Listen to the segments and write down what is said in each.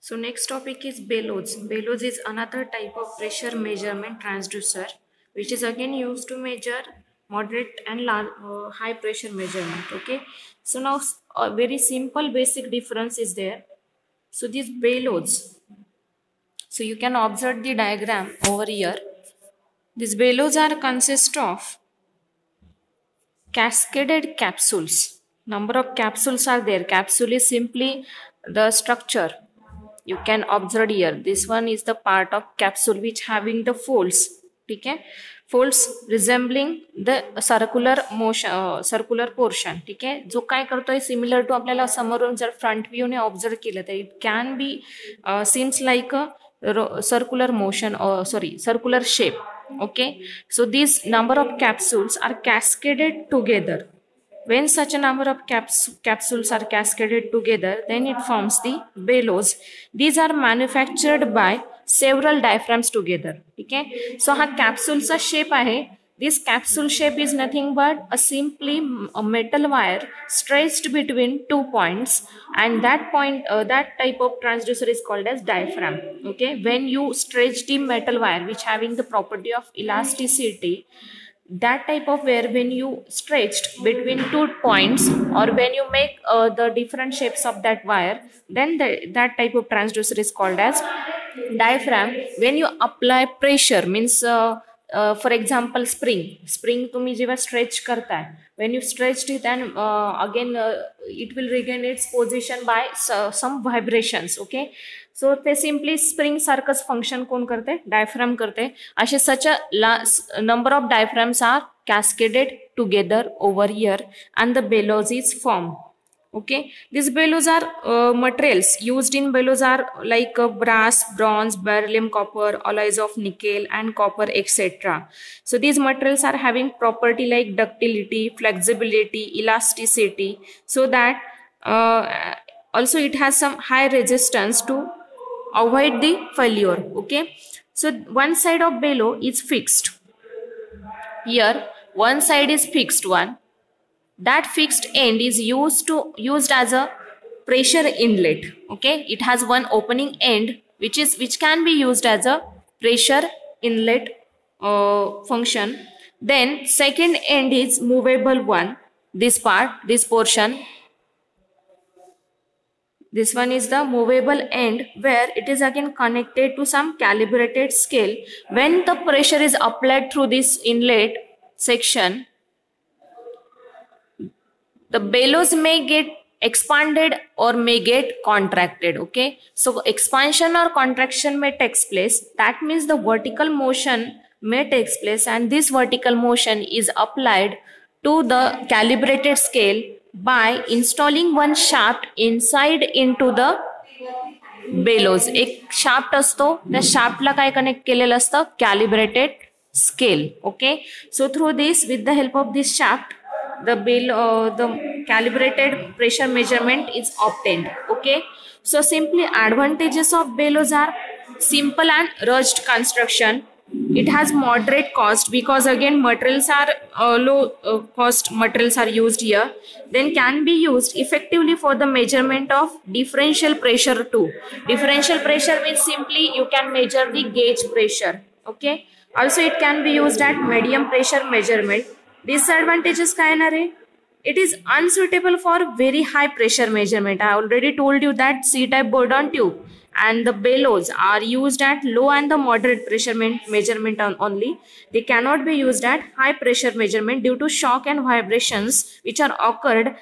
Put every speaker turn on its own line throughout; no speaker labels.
So next topic is bellows. Bellows is another type of pressure measurement transducer, which is again used to measure moderate and high pressure measurement. Okay. So now a very simple basic difference is there. So these bellows. So you can observe the diagram over here. These bellows are consist of cascaded capsules. Number of capsules are there. Capsule is simply the structure. You can observe here. This one is the part of capsule which having the folds. Okay, folds resembling the circular motion, circular portion. Okay, जो काय करतोय similar to आपल्याला समोरून जर front view ने observe केलं तर it can be seems like a circular motion or circular shape. Okay, so these number of capsules are cascaded together. When such a number of capsules are cascaded together, then it forms the bellows. These are manufactured by several diaphragms together. Okay, so ha capsule चा shape आहे. This capsule shape is nothing but simply a metal wire stretched between 2 points, and that type of transducer is called as diaphragm. Okay, when you stretch the metal wire which having the property of elasticity, that type of wire when you stretched between 2 points, or when you make the different shapes of that wire, then that type of transducer is called as diaphragm. When you apply pressure, means for example spring तुम्ही जेव्हा stretch करताय, when you stretched it and again it will regain its position by some vibrations. Okay, so ते simply spring सारखंच function कोण करते? Diaphragm करते. असे such a number of diaphragms are cascaded together over here, and the bellows is formed. Okay, these bellows are materials used in bellows are like brass, bronze, beryllium, copper, alloys of nickel and copper, etc. So these materials are having property like ductility, flexibility, elasticity, so that also it has some high resistance to avoid the failure. Okay, so one side of bellow is fixed. Here one side is fixed one. That fixed end is used as a pressure inlet. Okay, it has one opening end which can be used as a pressure inlet function. Then second end is movable one. This portion. This one is the movable end, where it is again connected to some calibrated scale. When the pressure is applied through this inlet section, the bellows may get expanded or may get contracted. Okay, so expansion or contraction may take place. That means the vertical motion may take place, and this vertical motion is applied to the calibrated scale by installing one shaft inside into the bellows. एक shaft असतो, त्या shaftला काय connect केलेलं असतं? Calibrated scale. Okay, so through this, with the help of this shaft, the calibrated pressure measurement is obtained. Okay, so simply advantages of bellows are simple and rushed construction. It has moderate cost because again materials are low cost materials are used here. Then can be used effectively for the measurement of differential pressure too. Differential pressure means simply you can measure the gauge pressure. Okay, also it can be used at medium pressure measurement. Disadvantages काय येणार आहे? It is unsuitable for very high pressure measurement. I already told you that C-type Bourdon tube and the bellows are used at low and the moderate pressure measurement only. They cannot be used at high pressure measurement due to shock and vibrations which are occurred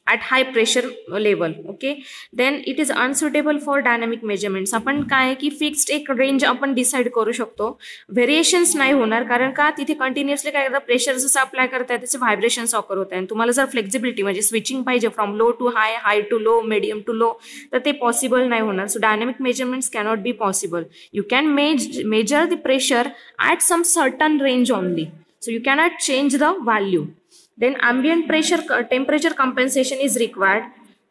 at high pressure level. Okay, then it is unsuitable for dynamic measurements. आपण काय की fixed एक range आपण decide करू शकतो, variations नाही होणार, कारण का तिथे कंटिन्युअसली काय करता प्रेशर जसं अप्लाय करताय त्याचे व्हायब्रेशन्स ऑकर होत आहे. आणि तुम्हाला जर फ्लेक्झिबिलिटी म्हणजे स्विचिंग पाहिजे from low to high, high to low, medium to low, तर ते पॉसिबल नाही होणार. So dynamic measurements cannot be possible. You can measure the pressure at some certain range only, so you cannot change the value. Then ambient temperature compensation is required.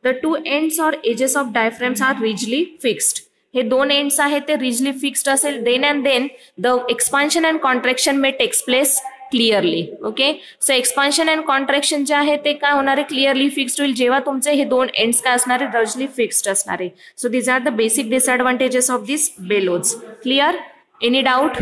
The two ends or edges of diaphragms are rigidly fixed. हे दोन ends आहेत ते rigidly fixed असेल. Then and then the expansion and contraction may take place clearly. Okay, so expansion and contraction जे आहे ते काय होणार आहे, क्लिअरली फिक्स्ड होईल जेव्हा तुमचे हे दोन एंड्स काय असणार आहे, रजली फिक्स्ड असणार आहे. So these are the basic disadvantages of this bellows. Clear? Any doubt?